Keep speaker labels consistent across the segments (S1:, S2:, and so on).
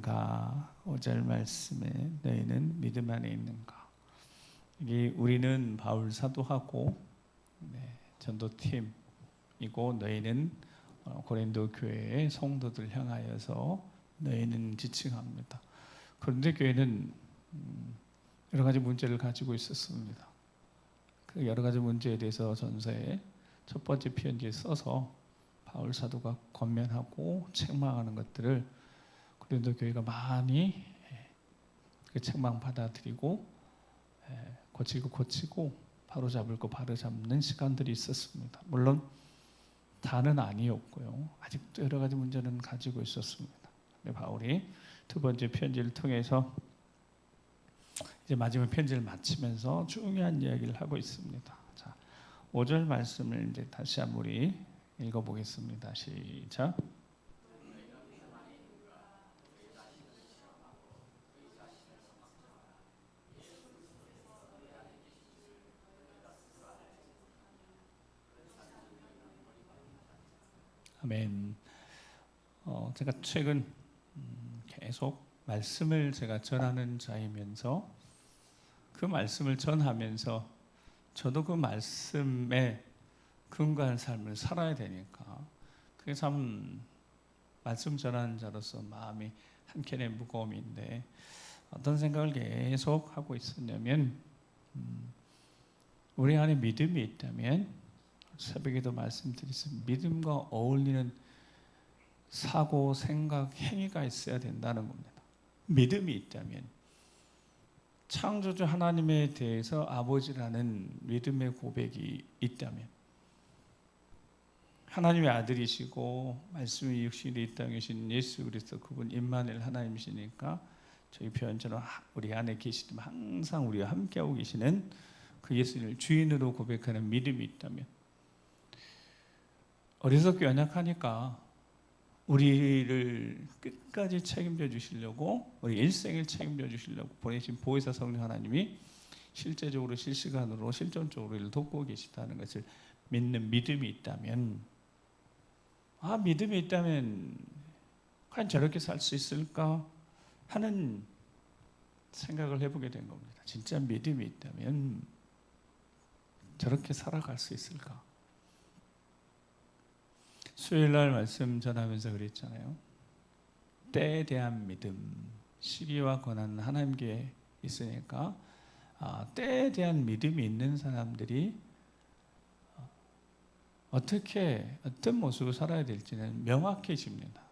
S1: 있는가? 5절 말씀에 너희는 믿음 안에 있는가? 이게 우리는 바울 사도하고 전도팀이고 너희는 고린도 교회의 성도들 향하여서 너희는 지칭합니다. 그런데 교회는 여러 가지 문제를 가지고 있었습니다. 그 여러 가지 문제에 대해서 전서에 첫 번째 편지에 써서 바울 사도가 권면하고 책망하는 것들을 고린도 교회가 많이 그 책망 받아들이고 고치고 바로잡을 거 바로잡는 시간들이 있었습니다. 물론 다는 아니었고요. 아직도 여러 가지 문제는 가지고 있었습니다. 바울이 두 번째 편지를 통해서 이제 마지막 편지를 마치면서 중요한 이야기를 하고 있습니다. 자, 5절 말씀을 이제 다시 한번 우리 읽어보겠습니다. 시작. 아멘. 제가 최근 계속 말씀을 제가 전하는 자이면서 그 말씀을 전하면서 저도 그 말씀에 근거한 삶을 살아야 되니까 그게 참 말씀 전하는 자로서 마음이 한켠에 무거움인데 어떤 생각을 계속 하고 있었냐면 우리 안에 믿음이 있다면 새벽에도 말씀드렸습니다. 믿음과 어울리는 사고, 생각, 행위가 있어야 된다는 겁니다. 믿음이 있다면 창조주 하나님에 대해서 아버지라는 믿음의 고백이 있다면 하나님의 아들이시고 말씀이 육신이 이 땅에 오신 예수 그리스도 그분 임마누엘 하나님이시니까 저희 표현처럼 우리 안에 계시지만 항상 우리와 함께하고 계시는 그 예수님을 주인으로 고백하는 믿음이 있다면 어리석고 연약하니까 우리를 끝까지 책임져 주시려고 우리 일생을 책임져 주시려고 보내신 보혜사 성령 하나님이 실제적으로 실시간으로 실존적으로 우리를 돕고 계시다는 것을 믿는 믿음이 있다면 믿음이 있다면 과연 저렇게 살 수 있을까 하는 생각을 해보게 된 겁니다. 진짜 믿음이 있다면 저렇게 살아갈 수 있을까? 수요일날 말씀 전하면서 그랬잖아요. 때에 대한 믿음, 시기와 권한은 하나님께 있으니까 때에 대한 믿음이 있는 사람들이 어떤 모습을 살아야 될지는 명확해집니다.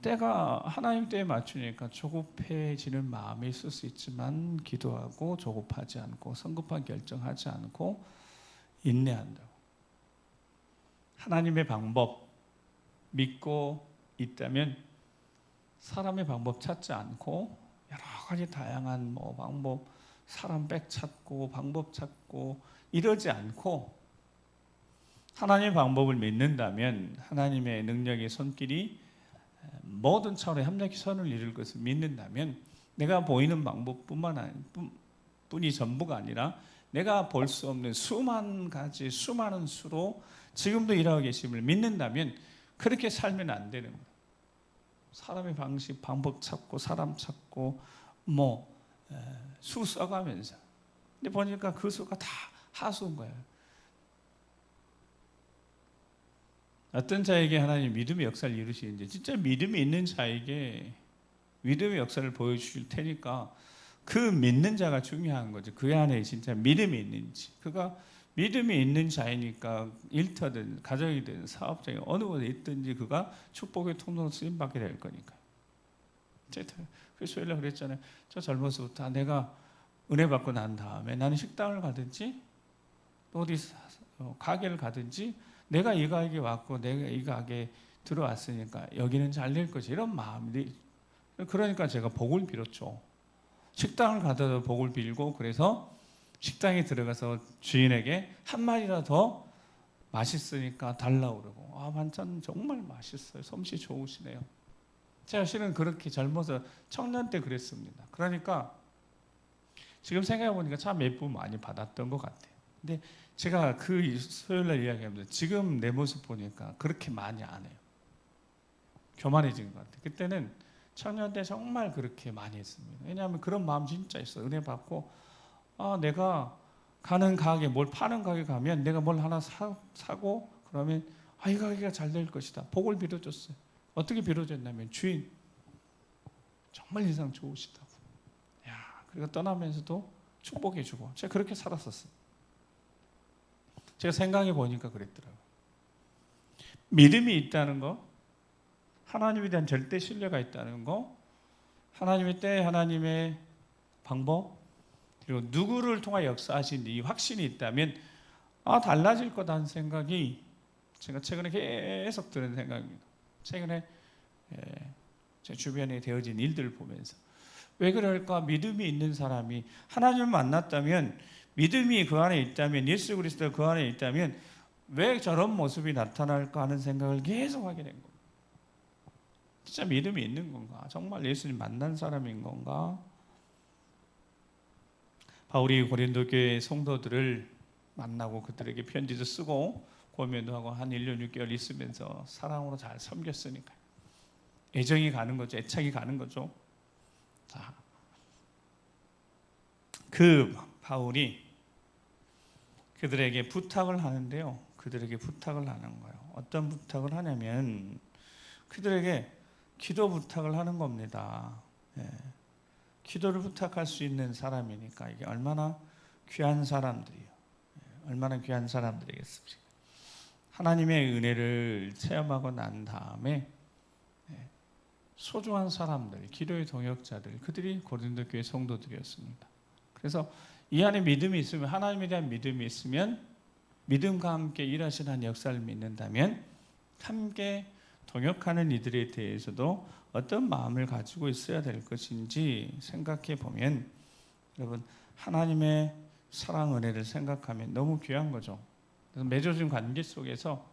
S1: 때가 하나님 때에 맞추니까 조급해지는 마음이 있을 수 있지만 기도하고 조급하지 않고 성급한 결정하지 않고 인내한다고. 하나님의 방법 믿고 있다면 사람의 방법 찾지 않고 여러 가지 다양한 방법, 사람 백 찾고 방법 찾고 이러지 않고 하나님의 방법을 믿는다면 하나님의 능력의 손길이 모든 차원의 합력의 선을 이룰 것을 믿는다면 내가 보이는 방법뿐이 전부가 아니라 내가 볼 수 없는 수만 가지 수많은 수로 지금도 일하고 계심을 믿는다면 그렇게 살면 안 되는 거예요. 사람의 방식, 방법 찾고 사람 찾고 수 써가면서 근데 보니까 그 수가 다 하수인 거예요. 어떤 자에게 하나님 믿음의 역사를 이루시는지 진짜 믿음이 있는 자에게 믿음의 역사를 보여주실 테니까 그 믿는 자가 중요한 거죠. 그 안에 진짜 믿음이 있는지. 그가 믿음이 있는 자이니까 일터든 가정이든 사업장이 어느 곳에 있든지 그가 축복의 통로로 쓰임받게 될 거니까. 그래서 원래 그랬잖아요. 저 젊어서부터 내가 은혜 받고 난 다음에 나는 식당을 가든지 어디 가게를 가든지 내가 이 가게에 왔고 내가 이 가게에 들어왔으니까 여기는 잘 될 것이 이런 마음이 그러니까 제가 복을 빌었죠. 식당을 가더라도 복을 빌고 그래서 식당에 들어가서 주인에게 한 마리라도 더 맛있으니까 달라고 그러고 반찬 정말 맛있어요. 솜씨 좋으시네요. 제가 실은 그렇게 젊어서 청년 때 그랬습니다. 그러니까 지금 생각해 보니까 참 예쁨 많이 받았던 것 같아요. 근데 제가 그 수요일날 이야기합니다. 지금 내 모습 보니까 그렇게 많이 안 해요. 교만해진 것 같아요. 그때는 청년 때 정말 그렇게 많이 했습니다. 왜냐하면 그런 마음 진짜 있어요. 은혜 받고 내가 가는 가게, 뭘 파는 가게 가면 내가 뭘 하나 사고 그러면 이 가게가 잘 될 것이다. 복을 빌어줬어요. 어떻게 빌어줬냐면 주인 정말 인상 좋으시다고. 그리고 떠나면서도 축복해주고. 제가 그렇게 살았었어요. 제가 생각해 보니까 그랬더라고요. 믿음이 있다는 거, 하나님에 대한 절대 신뢰가 있다는 거, 하나님의 때, 하나님의 방법, 그리고 누구를 통해 역사하신 이 확신이 있다면 달라질 거다는 생각이 제가 최근에 계속 드는 생각입니다. 최근에 제 주변에 되어진 일들을 보면서 왜 그럴까? 믿음이 있는 사람이 하나님을 만났다면, 믿음이 그 안에 있다면, 예수 그리스도 그 안에 있다면 왜 저런 모습이 나타날까 하는 생각을 계속 하게 된 겁니다. 진짜 믿음이 있는 건가? 정말 예수님 만난 사람인 건가? 바울이 고린도 교회 성도들을 만나고 그들에게 편지도 쓰고 고면도 하고 한 1년 6개월 있으면서 사랑으로 잘 섬겼으니까 애정이 가는 거죠. 애착이 가는 거죠. 자, 그 바울이 그들에게 부탁을 하는데요. 그들에게 부탁을 하는 거예요. 어떤 부탁을 하냐면 그들에게 기도 부탁을 하는 겁니다. 기도를 부탁할 수 있는 사람이니까 이게 얼마나 귀한 사람들이요. 얼마나 귀한 사람들이겠습니까? 하나님의 은혜를 체험하고 난 다음에 소중한 사람들, 기도의 동역자들, 그들이 고린도 교회 성도들이었습니다. 그래서 이 안에 믿음이 있으면, 하나님에 대한 믿음이 있으면, 믿음과 함께 일하시는 역사를 믿는다면 함께 동역하는 이들에 대해서도 어떤 마음을 가지고 있어야 될 것인지 생각해 보면, 여러분, 하나님의 사랑 은혜를 생각하면 너무 귀한 거죠. 그래서 맺어진 관계 속에서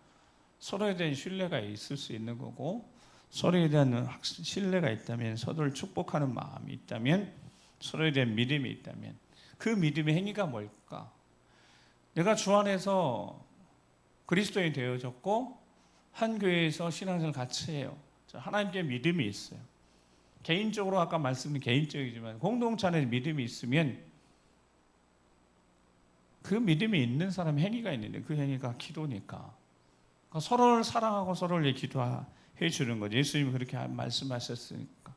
S1: 서로에 대한 신뢰가 있을 수 있는 거고, 서로에 대한 신뢰가 있다면, 서로를 축복하는 마음이 있다면, 서로에 대한 믿음이 있다면, 그 믿음의 행위가 뭘까? 내가 주 안에서 그리스도인이 되어졌고 한 교회에서 신앙생활을 같이 해요. 하나님께 믿음이 있어요. 개인적으로 아까 말씀드린 개인적이지만 공동체 안에 믿음이 있으면 그 믿음이 있는 사람의 행위가 있는데 그 행위가 기도니까. 그러니까 서로를 사랑하고 서로를 기도해 주는 거죠. 예수님이 그렇게 말씀하셨으니까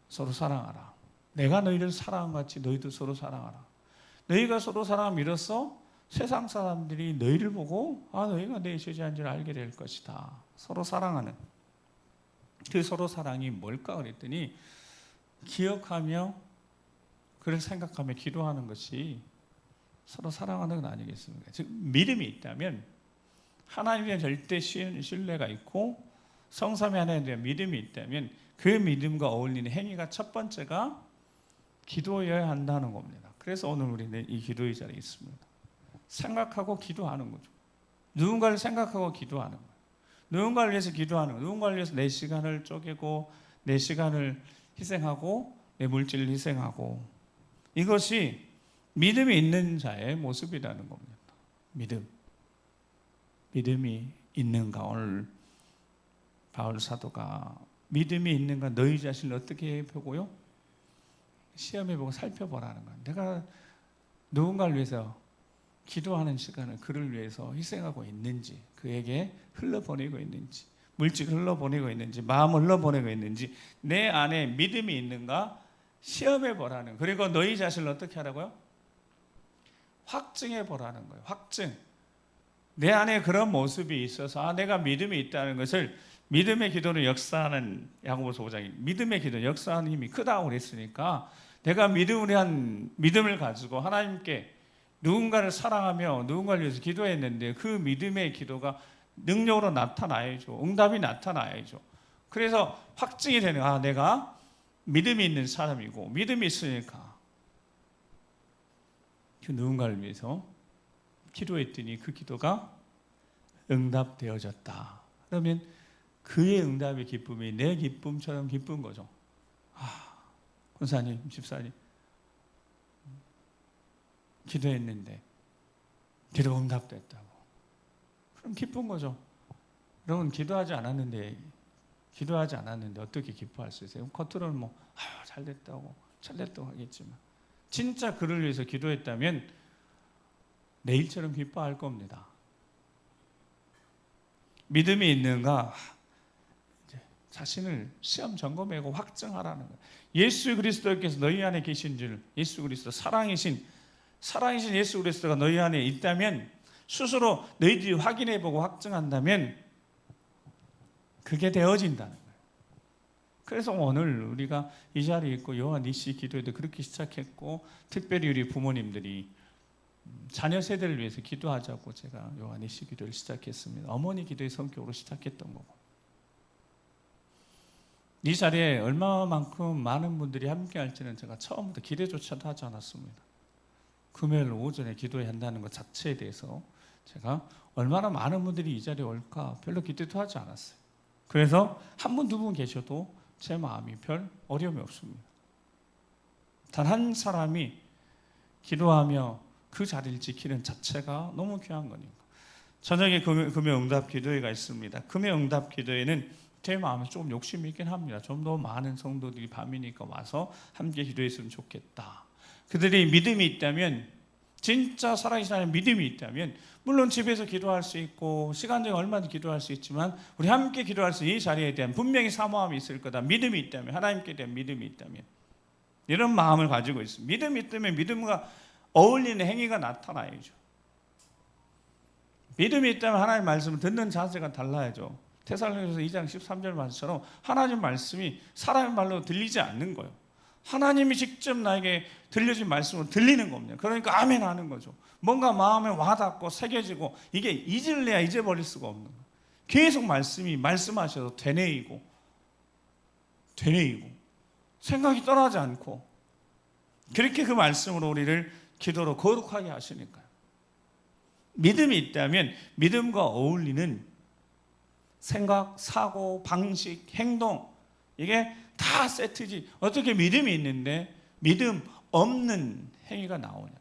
S1: 서로 사랑하라. 내가 너희를 사랑한 것 같이 너희도 서로 사랑하라. 너희가 서로 사랑함 이로써 세상 사람들이 너희를 보고 너희가 내 제자인 줄 알게 될 것이다. 서로 사랑하는 그 서로 사랑이 뭘까 그랬더니 기억하며 그를 생각하며 기도하는 것이 서로 사랑하는 건 아니겠습니까? 즉 믿음이 있다면 하나님에 대한 절대 신뢰가 있고 성삼위 하나님에 대한 믿음이 있다면 그 믿음과 어울리는 행위가 첫 번째가 기도여야 한다는 겁니다. 그래서 오늘 우리는 이 기도의 자리에 있습니다. 생각하고 기도하는 거죠. 누군가를 생각하고 기도하는 거예요. 누군가를 위해서 기도하는 거예요. 누군가를 위해서 내 시간을 쪼개고 내 시간을 희생하고 내 물질을 희생하고, 이것이 믿음이 있는 자의 모습이라는 겁니다. 믿음이 있는가? 오늘 바울 사도가 믿음이 있는가 너희 자신을 어떻게 보고요? 시험해보고 살펴보라는 거예요. 내가 누군가를 위해서 기도하는 시간을 그를 위해서 희생하고 있는지, 그에게 흘러보내고 있는지, 물질을 흘러보내고 있는지, 마음을 흘러보내고 있는지, 내 안에 믿음이 있는가 시험해보라는 거예요. 그리고 너희 자신을 어떻게 하라고요? 확증해보라는 거예요. 확증. 내 안에 그런 모습이 있어서 내가 믿음이 있다는 것을, 믿음의 기도는 역사하는, 야고보서 5장이 믿음의 기도 역사하는 힘이 크다고 그랬으니까 내가 믿음을 가지고 하나님께 누군가를 사랑하며 누군가를 위해서 기도했는데 그 믿음의 기도가 능력으로 나타나야죠. 응답이 나타나야죠. 그래서 확증이 되는, 내가 믿음이 있는 사람이고 믿음이 있으니까 그 누군가를 위해서 기도했더니 그 기도가 응답되어졌다. 그러면 그의 응답의 기쁨이 내 기쁨처럼 기쁜 거죠. 권사님, 집사님 기도했는데 기도가 응답됐다고. 그럼 기쁜 거죠. 여러분, 기도하지 않았는데 기도하지 않았는데 어떻게 기뻐할 수 있어요? 겉으로는 뭐 잘됐다고 하겠지만 진짜 그를 위해서 기도했다면 내일처럼 기뻐할 겁니다. 믿음이 있는가? 이제 자신을 시험 점검하고 확증하라는 거예요. 예수 그리스도께서 너희 안에 계신 줄, 예수 그리스도 사랑이신 예수 그리스도가 너희 안에 있다면 스스로 너희들이 확인해보고 확증한다면 그게 되어진다는 거예요. 그래서 오늘 우리가 이 자리에 있고 요한 니시 기도에도 그렇게 시작했고, 특별히 우리 부모님들이 자녀 세대를 위해서 기도하자고 제가 요한 니시 기도를 시작했습니다. 어머니 기도의 성격으로 시작했던 거고, 이 자리에 얼마만큼 많은 분들이 함께 할지는 제가 처음부터 기대조차도 하지 않았습니다. 금요일 오전에 기도해야 한다는 것 자체에 대해서 제가 얼마나 많은 분들이 이 자리에 올까 별로 기대도 하지 않았어요. 그래서 한 분, 두 분 계셔도 제 마음이 별 어려움이 없습니다. 단 한 사람이 기도하며 그 자리를 지키는 자체가 너무 귀한 거니까. 저녁에 금요 응답 기도회가 있습니다. 금요 응답 기도회는 제 마음에 조금 욕심이 있긴 합니다. 좀 더 많은 성도들이 밤이니까 와서 함께 기도했으면 좋겠다. 그들이 믿음이 있다면, 진짜 살아계신 하나님 믿음이 있다면, 물론 집에서 기도할 수 있고 시간적으로 얼마든지 기도할 수 있지만 우리 함께 기도할 수 있는 이 자리에 대한 분명히 사모함이 있을 거다. 믿음이 있다면, 하나님께 대한 믿음이 있다면, 이런 마음을 가지고 있습니다. 믿음이 있다면 믿음과 어울리는 행위가 나타나야죠. 믿음이 있다면 하나님 말씀을 듣는 자세가 달라야죠. 데살로니가서 2장 13절 말씀처럼 하나님 말씀이 사람의 말로 들리지 않는 거예요. 하나님이 직접 나에게 들려준 말씀으로 들리는 겁니다. 그러니까 아멘 하는 거죠. 뭔가 마음에 와닿고 새겨지고, 이게 잊을래야 잊어버릴 수가 없는 거예요. 계속 말씀이 말씀하셔도 되뇌이고 생각이 떠나지 않고, 그렇게 그 말씀으로 우리를 기도로 거룩하게 하시니까요. 믿음이 있다면 믿음과 어울리는 생각, 사고, 방식, 행동, 이게 다 세트지. 어떻게 믿음이 있는데 믿음 없는 행위가 나오냐?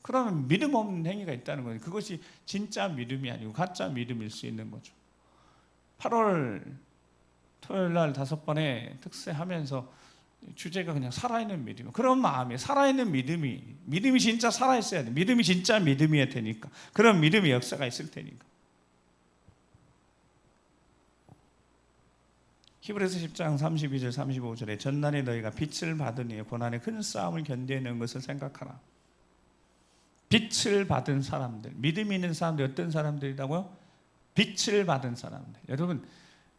S1: 그러면 믿음 없는 행위가 있다는 거예요. 그것이 진짜 믿음이 아니고 가짜 믿음일 수 있는 거죠. 8월 토요일 날 5번의 특세하면서 주제가 그냥 살아있는 믿음. 그런 마음이, 살아있는 믿음이 진짜 살아있어야 돼. 믿음이 진짜 믿음이어야 되니까. 그런 믿음의 역사가 있을 테니까. 히브리서 10장 32절 35절에 전날에 너희가 빛을 받으니 고난의 큰 싸움을 견뎌내는 것을 생각하라. 빛을 받은 사람들, 믿음이 있는 사람들, 어떤 사람들이라고요? 빛을 받은 사람들. 여러분,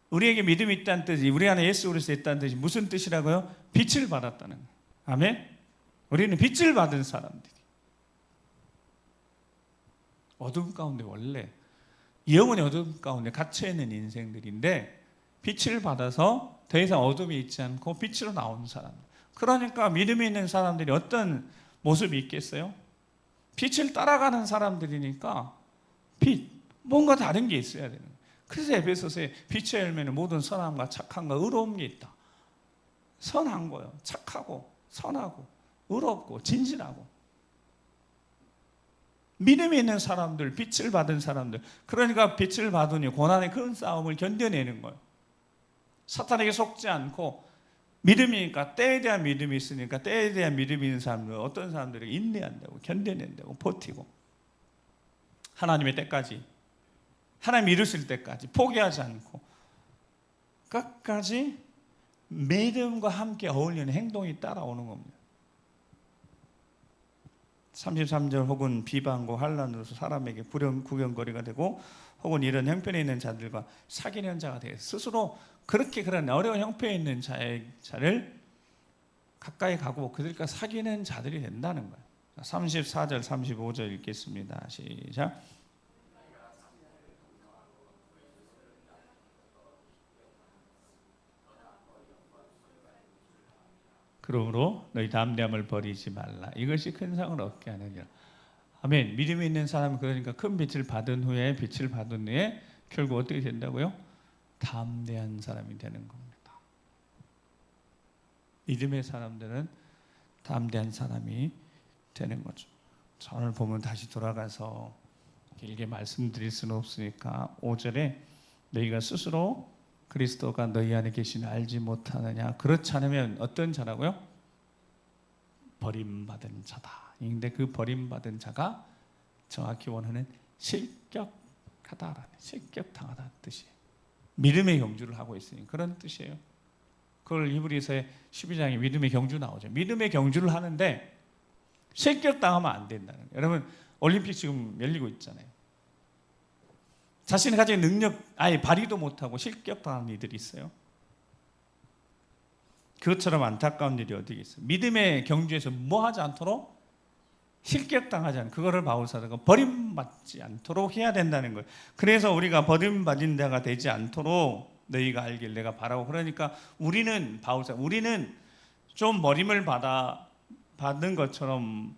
S1: 우리에게 믿음이 있다는 뜻이, 우리 안에 예수 그리스도 있다는 뜻이 무슨 뜻이라고요? 빛을 받았다는 거예요. 아멘? 우리는 빛을 받은 사람들이. 어둠 가운데, 원래 영원히 어둠 가운데 갇혀있는 인생들인데, 빛을 받아서 더 이상 어둠이 있지 않고 빛으로 나오는 사람들. 그러니까 믿음이 있는 사람들이 어떤 모습이 있겠어요? 빛을 따라가는 사람들이니까 빛, 뭔가 다른 게 있어야 되는 거예요. 그래서 에베소서에 빛의 열매는 모든 선함과 착함과 의로운 게 있다. 선한 거예요. 착하고 선하고 의롭고 진실하고. 믿음이 있는 사람들, 빛을 받은 사람들, 그러니까 빛을 받으니 고난의 큰 싸움을 견뎌내는 거예요. 사탄에게 속지 않고, 믿음이니까, 때에 대한 믿음이 있으니까 때에 대한 믿음이 있는 사람들, 어떤 사람들이 인내한다고, 견뎌낸다고, 버티고 하나님의 때까지, 하나님 이루실 때까지 포기하지 않고 끝까지 믿음과 함께 어울리는 행동이 따라오는 겁니다. 33절, 혹은 비방과 환난으로서 사람에게 구경거리가 되고, 혹은 이런 형편에 있는 자들과 사귀는 자가 되어 스스로 그렇게 그런 어려운 형편에 있는 자를 가까이 가고 그들과 사귀는 자들이 된다는 거예요. 34절 35절 읽겠습니다. 시작. 그러므로 너희 담대함을 버리지 말라. 이것이 큰 상을 얻게 하느니라. 아멘. 믿음이 있는 사람은 그러니까 큰 빛을 받은 후에 결국 어떻게 된다고요? 담대한 사람이 되는 겁니다. 믿음의 사람들은 담대한 사람이 되는 거죠. 오늘 보면 다시 돌아가서 길게 말씀드릴 수는 없으니까 5절에 너희가 스스로 그리스도가 너희 안에 계시니 알지 못하느냐. 그렇지 않으면 어떤 자라고요? 버림받은 자다. 근데 그 버림받은 자가 정확히 원하는 실격하다라는, 실격당하다는 뜻이에요. 믿음의 경주를 하고 있으니 그런 뜻이에요. 그걸 히브리서의 12장에 믿음의 경주 나오죠. 믿음의 경주를 하는데 실격당하면 안 된다는 거예요. 여러분 올림픽 지금 열리고 있잖아요. 자신이 가진 능력 아예 발휘도 못하고 실격당하는 이들이 있어요. 그것처럼 안타까운 일이 어디 있어요. 믿음의 경주에서 뭐 하지 않도록 실격당하지 않고 그거를 바울사도가 버림받지 않도록 해야 된다는 거예요. 그래서 우리가 버림받은 자가 되지 않도록 너희가 알길 내가 바라고. 그러니까 우리는 바울사 우리는 좀 버림을 받은 것처럼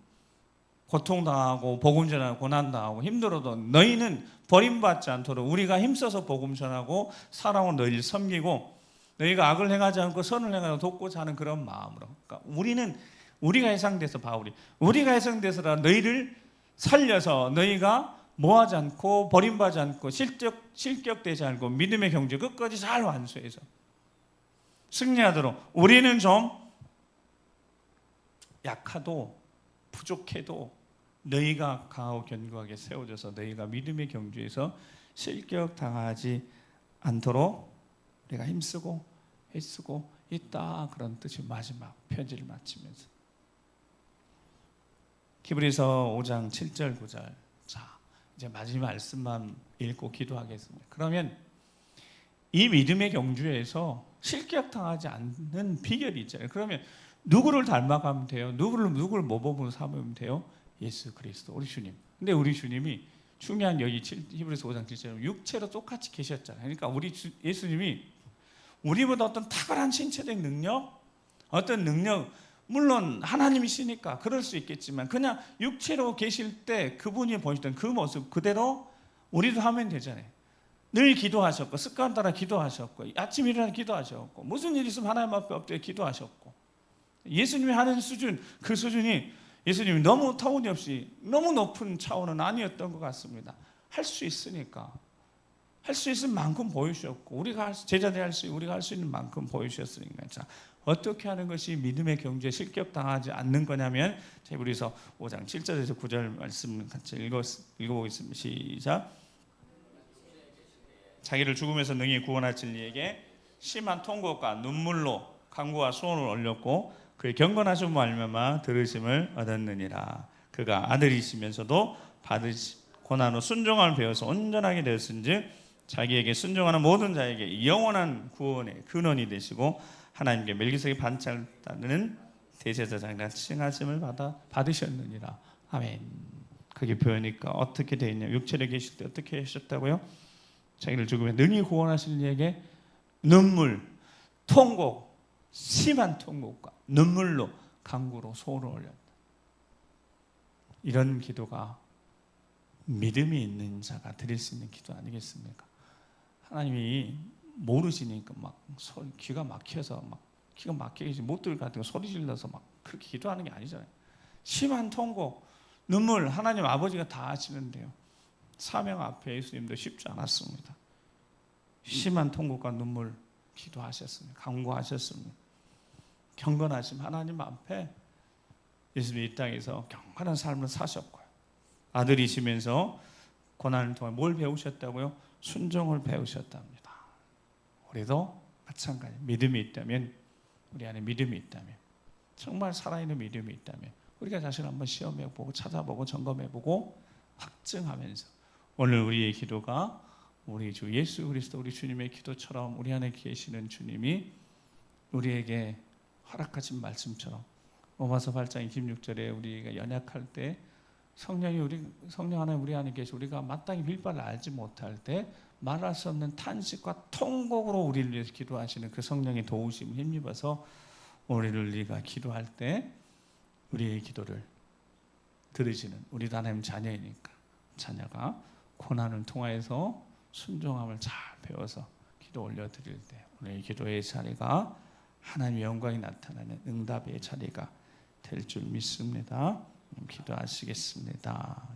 S1: 고통당하고 복음 전하고 고난당하고 힘들어도 너희는 버림받지 않도록 우리가 힘써서 복음 전하고 사랑으로 너희를 섬기고 너희가 악을 행하지 않고 선을 행하고 돕고자 하는 그런 마음으로. 그러니까 우리가 해상돼서 바울이 우리가 해상돼서라 너희를 살려서 너희가 뭐하지 않고 버림받지 않고 실격되지 않고 믿음의 경주 끝까지 잘 완수해서 승리하도록. 우리는 좀 약하도 부족해도 너희가 강하고 견고하게 세워져서 너희가 믿음의 경주에서 실격당하지 않도록 우리가 힘쓰고 애쓰고 있다. 그런 뜻이 마지막 편지를 마치면서 히브리서 5장 7절 9절. 자, 이제 마지막 말씀만 읽고 기도하겠습니다. 그러면 이 믿음의 경주에서 실격당하지 않는 비결이 있잖아요. 그러면 누구를 닮아가면 돼요? 누구를 모범으로 삼으면 돼요? 예수 그리스도, 우리 주님. 근데 우리 주님이 중요한 여기 히브리서 5장 7절 육체로 똑같이 계셨잖아요. 그러니까 우리 예수님이 우리보다 어떤 탁월한 신체적 능력, 어떤 능력, 물론 하나님이시니까 그럴 수 있겠지만 그냥 육체로 계실 때 그분이 보시던 그 모습 그대로 우리도 하면 되잖아요. 늘 기도하셨고 습관 따라 기도하셨고 아침 일어나 기도하셨고 무슨 일 있으면 하나님 앞에 엎드려 기도하셨고 예수님이 하는 수준, 그 수준이 예수님이 너무 터무니없이 너무 높은 차원은 아니었던 것 같습니다. 할 수 있으니까 할 수 있을 만큼 보여주셨고 우리가 제자들이 우리가 할 수 있는 만큼 보여주셨으니까. 자, 어떻게 하는 것이 믿음의 경주에 실격당하지 않는 거냐면 히브리서 5장 7절에서 9절 말씀 같이 읽어보겠습니다. 시작. 자기를 죽음에서 능히 구원하실 이에게 심한 통곡과 눈물로 간구와 소원을 올렸고 그의 경건하심을 말미암아 들으심을 얻었느니라. 그가 아들이시면서도 받으시 고난 후 순종함을 배워서 온전하게 되었은즉 자기에게 순종하는 모든 자에게 영원한 구원의 근원이 되시고 하나님께 멜기세덱의 반차를 따르는 대제사장이라 칭하심을 받으셨느니라. 아멘. 그게 표현이니까 어떻게 되어 있냐? 육체에 계실 때 어떻게 하셨다고요? 자기를 죽음에 능히 구원하실 이에게 눈물, 통곡, 심한 통곡과 눈물로 간구로 소원을 올렸다. 이런 기도가 믿음이 있는 자가 드릴 수 있는 기도 아니겠습니까? 하나님이 모르시니까 막 귀가 막혀서 막 기가 막히게 못 들을 것 같은 거 소리 질러서 막 그렇게 기도하는 게 아니잖아요. 심한 통곡, 눈물 하나님 아버지가 다 아시는데요. 사명 앞에 예수님도 쉽지 않았습니다. 심한 통곡과 눈물 기도하셨습니다. 간구하셨습니다. 경건하심 하나님 앞에 예수님이 이 땅에서 경건한 삶을 사셨고요. 아들이시면서 고난을 통해 뭘 배우셨다고요? 순종을 배우셨답니다. 우리도 마찬가지. 믿음이 있다면, 우리 안에 믿음이 있다면, 정말 살아있는 믿음이 있다면 우리가 자신을 한번 시험해보고 찾아보고 점검해보고 확증하면서 오늘 우리의 기도가 우리 주 예수 그리스도 우리 주님의 기도처럼 우리 안에 계시는 주님이 우리에게 허락하신 말씀처럼 로마서 8장 26절에 우리가 연약할 때 성령 하나님 우리 안에 계시 우리가 마땅히 빌 바를 알지 못할 때 말할 수 없는 탄식과 통곡으로 우리를 위해서 기도하시는 그 성령의 도우심을 힘입어서 우리가 기도할 때 우리의 기도를 들으시는 우리도 하나님 자녀이니까 자녀가 고난을 통하여서 순종함을 잘 배워서 기도 올려드릴 때 우리의 기도의 자리가 하나님의 영광이 나타나는 응답의 자리가 될 줄 믿습니다. 기도하시겠습니다.